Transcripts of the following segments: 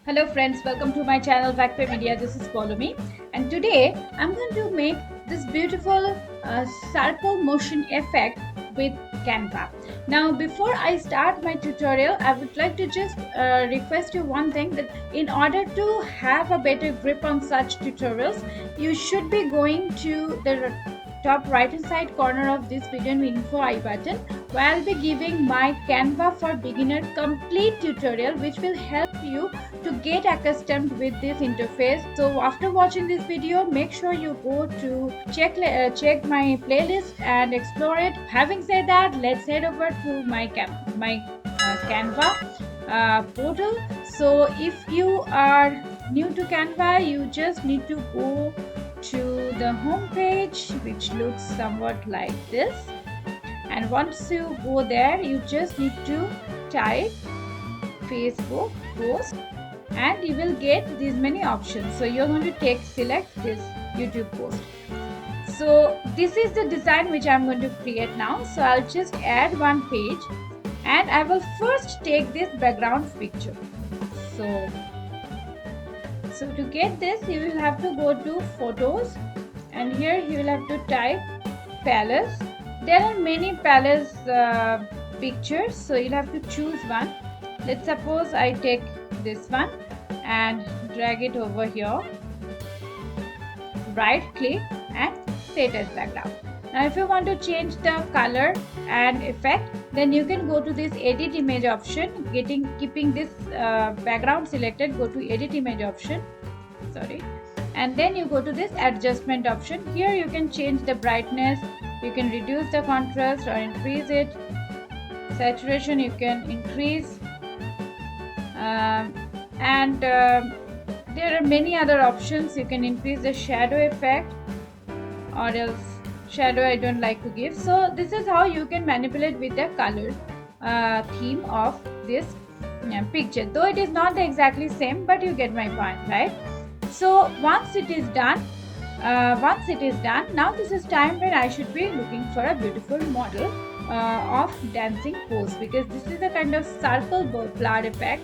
Hello friends, welcome to my channel VAGPE Media. This is Follow Me, and today I'm going to make this beautiful circle motion effect with Canva. Now before I start my tutorial, I would like to just request you one thing, that in order to have a better grip on such tutorials, you should be going to the top right hand side corner of this video and info I button, where I'll be giving my Canva for beginner complete tutorial, which will help you to get accustomed with this interface. So after watching this video, make sure you go to check my playlist and explore it. Having said that, let's head over to my Canva portal. So if you are new to Canva, you just need to go to the home page, which looks somewhat like this, and once you go there, you just need to type Facebook post and you will get these many options. So you're going to select this YouTube post. So this is the design which I'm going to create now. So I'll just add one page and I will first take this background picture. So to get this, you will have to go to photos, and here you will have to type palace. There are many palace pictures, so you'll have to choose one. Let's suppose I take this one and drag it over here, right click and set as background. Now if you want to change the color and effect, then you can go to this edit image option. Keeping this background selected, go to edit image option, and then you go to this adjustment option. Here you can change the brightness, you can reduce the contrast or increase it, saturation you can increase, and there are many other options. You can increase the shadow effect, or else shadow I don't like to give. So this is how you can manipulate with the color theme of this picture, though it is not exactly same, but you get my point, right? So once it is done, now this is time when I should be looking for a beautiful model of dancing pose, because this is a kind of circle flower effect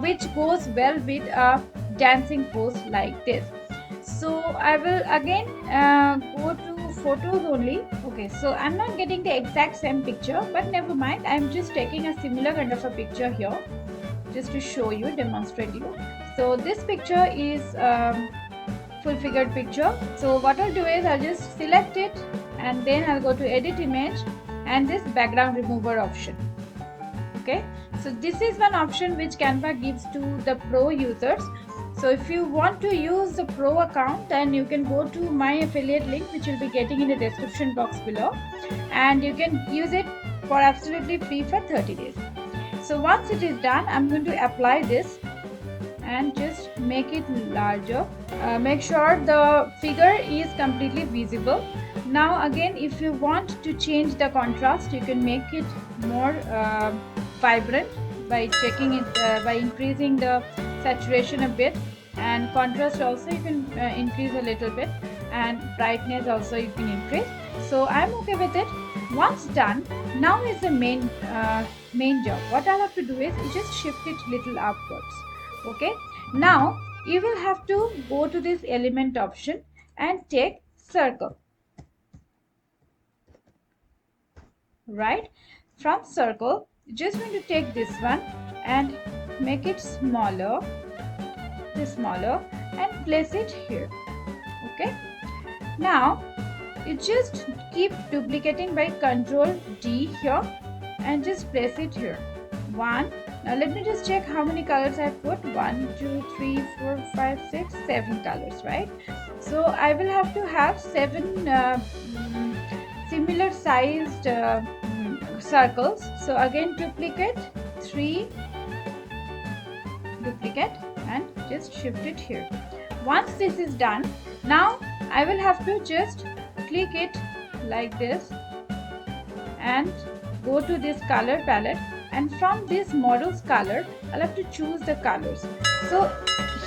which goes well with a dancing pose like this. So I will again go to photos only. Okay, so I'm not getting the exact same picture, but never mind, I'm just taking a similar kind of a picture here just to show you, demonstrate you. So this picture is full figured picture. So what I'll do is I'll just select it and then I'll go to edit image and this background remover option. Okay, so this is one option which Canva gives to the pro users. So if you want to use the pro account, then you can go to my affiliate link, which you'll be getting in the description box below, and you can use it for absolutely free for 30 days. So once it is done, I'm going to apply this and just make it larger. Make sure the figure is completely visible. Now again, if you want to change the contrast, you can make it more vibrant by checking it, by increasing the saturation a bit, and contrast also you can increase a little bit, and brightness also you can increase. So I'm okay with it. Once done, now is the main job. What I'll have to do is just shift it little upwards. Okay, now you will have to go to this element option and take circle. Right, from circle, just going to take this one and make it smaller, and place it here. Okay, now you just keep duplicating by Ctrl D here and just place it here. One. Now let me just check how many colors I put. 1 2 3 4 5 6 7 colors, right? So I will have to have 7 similar sized circles. So again, duplicate 3, duplicate, and just shift it here. Once this is done, now I will have to just click it like this and go to this color palette, and from this model's color I'll have to choose the colors. So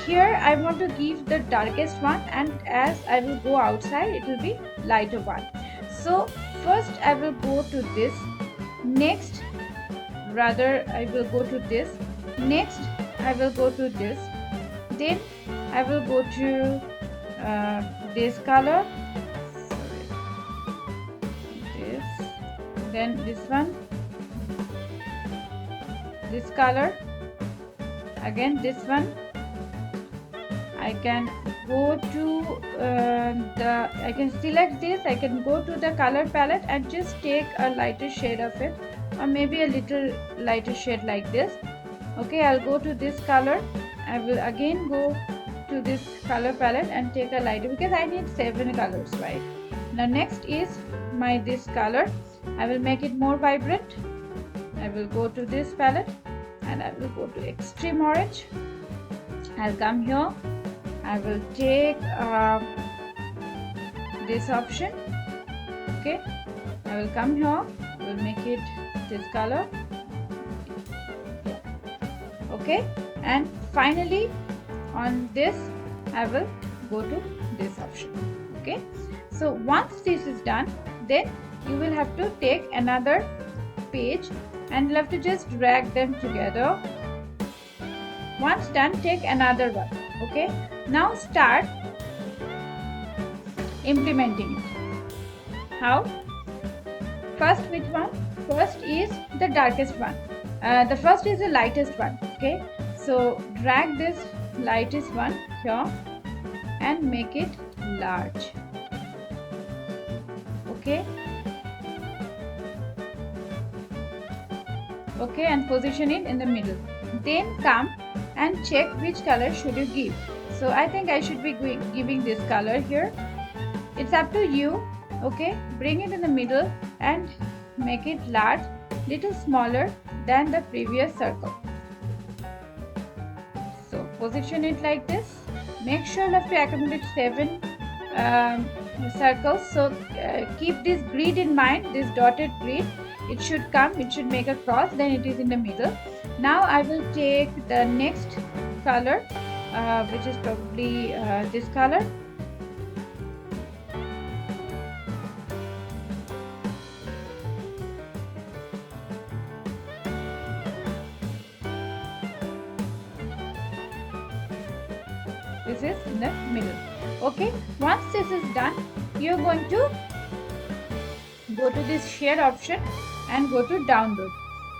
here I want to give the darkest one, and as I will go outside it will be lighter one. So first I will go to this, next I will go to this, next I will go to this, Then I will go to this color, this, then this one, this color, again this one. I can go to I can select this, I can go to the color palette and just take a lighter shade of it, or maybe a little lighter shade like this. Okay, I'll go to this color. I will again go to this color palette and take a lighter, because I need 7 colors, right? Now next is this color. I will make it more vibrant. I will go to this palette and I will go to extreme orange. I'll come here. I will take this option. Okay, I will come here. I will make it this color. Okay, and finally on this I will go to this option. Okay, so once this is done, then you will have to take another page and you'll have to just drag them together. Once done, take another one. Okay, now start implementing it. How? First, which one? First is the darkest one. The first is the lightest one. Okay, so drag this lightest one here and make it large. Okay, okay, and position it in the middle. Then come and check which color should you give. So I think I should be giving this color here. It's up to you. Okay, bring it in the middle and make it large, little smaller than the previous circle. So position it like this. Make sure you have to accumulate 7 circles. So keep this grid in mind, this dotted grid. It should come, it should make a cross, then it is in the middle. Now I will take the next color, which is probably this color. This is in the middle. Okay, once this is done, you're going to go to this share option and go to download,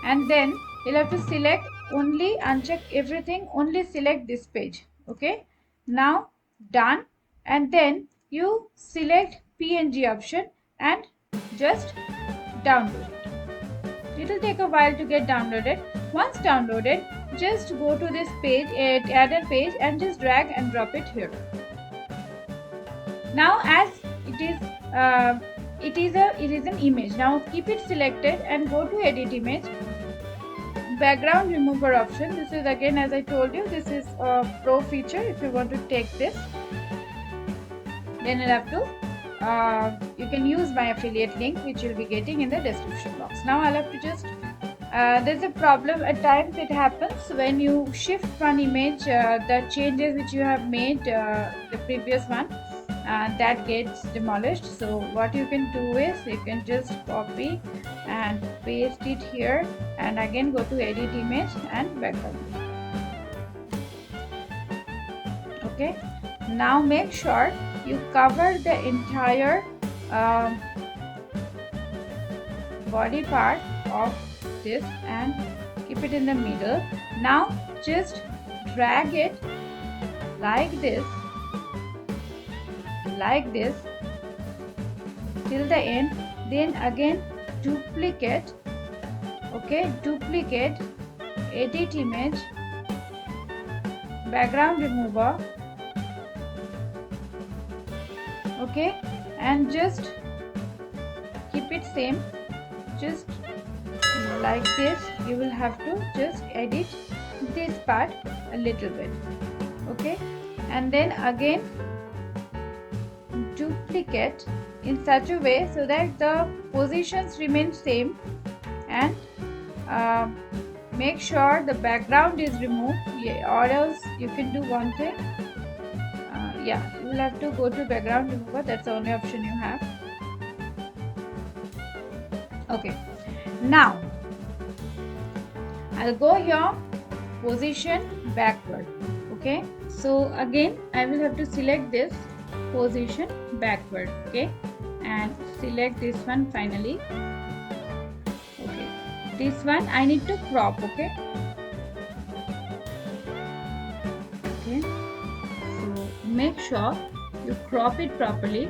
and then you'll have to select only, uncheck everything, only select this page. Okay, now done, and then you select PNG option and just download it. It will take a while to get downloaded. Once downloaded, just go to this page, add a page, and just drag and drop it here. Now as it is an image. Now keep it selected and go to edit image, background remover option. This is again, as I told you, this is a pro feature. If you want to take this, then you'll have to you can use my affiliate link, which you'll be getting in the description box. Now I'll have to just there's a problem at times. It happens when you shift one image, the changes which you have made the previous one, that gets demolished. So what you can do is you can just copy and paste it here, and again go to edit image and background. Okay, now make sure you cover the entire body part of this and keep it in the middle. Now just drag it like this till the end, then again duplicate. Okay, duplicate, edit image, background remover. Okay, and just keep it same, just like this. You will have to just edit this part a little bit. Okay, and then again duplicate in such a way so that the positions remain same, and make sure the background is removed, or else you can do one thing. Yeah, you will have to go to background remover. That's the only option you have. Okay, now I'll go here, position backward. Okay, so again I will have to select this position backward. Okay, and select this one finally. Okay, this one I need to crop. Okay, so make sure you crop it properly,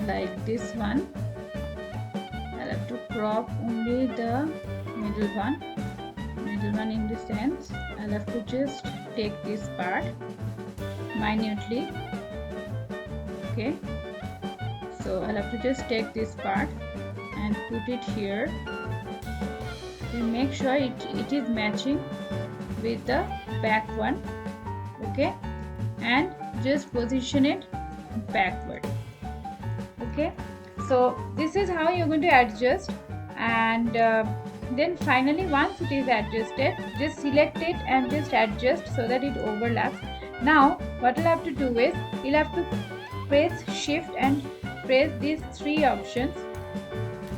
like this one. I'll have to crop only the middle one in the sense I'll have to just take this part minutely. Okay, so I'll have to just take this part and put it here. Okay, make sure it is matching with the back one. Okay, and just position it backward. Okay, so this is how you're going to adjust, and then finally once it is adjusted, just select it and just adjust so that it overlaps. Now what you'll have to do is you'll have to press shift and press these three options,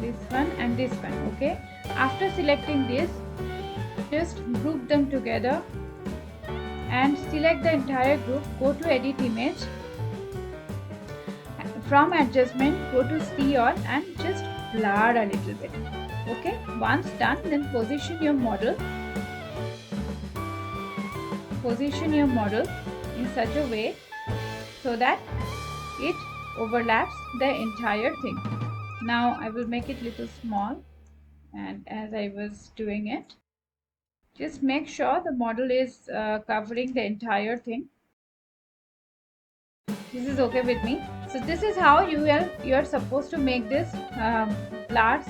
this one and this one. Okay, after selecting this, just group them together and select the entire group. Go to edit image, from adjustment go to see all and just blur a little bit. Okay, once done, then position your model in such a way so that it overlaps the entire thing. Now I will make it little small, and as I was doing it, just make sure the model is covering the entire thing. This is okay with me. So this is how you are supposed to make this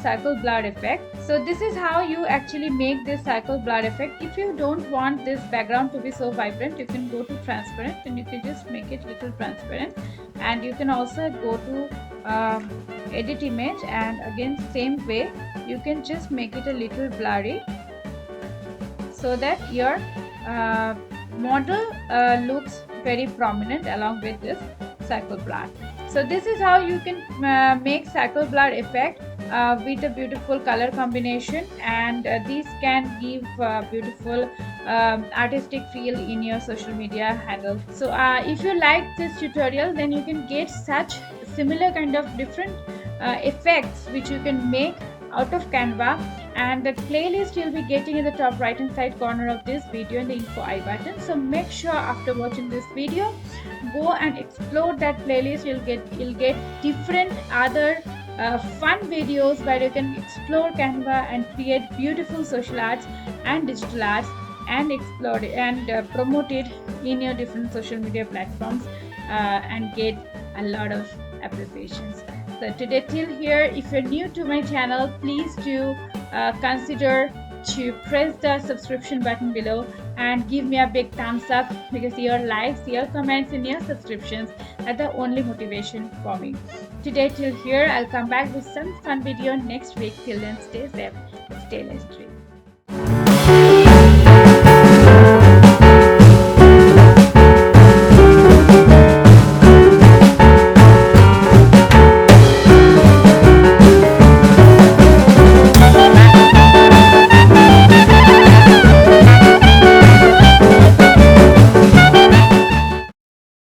circle blur effect. So this is how you actually make this circle blur effect. If you don't want this background to be so vibrant, you can go to transparent and you can just make it little transparent, and you can also go to edit image, and again same way you can just make it a little blurry so that your model looks very prominent along with this circle blur. So this is how you can make circle blur effect with a beautiful color combination, and these can give beautiful artistic feel in your social media handle. So if you like this tutorial, then you can get such similar kind of different effects which you can make out of Canva, and the playlist you'll be getting in the top right hand side corner of this video in the info I button. So make sure after watching this video, go and explore that playlist. You'll get different other fun videos where you can explore Canva and create beautiful social arts and digital arts, and explore it and promote it in your different social media platforms and get a lot of appreciations. So today till here, if you're new to my channel, please do consider to press the subscription button below and give me a big thumbs up, because your likes, your comments and your subscriptions are the only motivation for me. Today till here, I'll come back with some fun video next week. Till then, stay safe, stay legendary.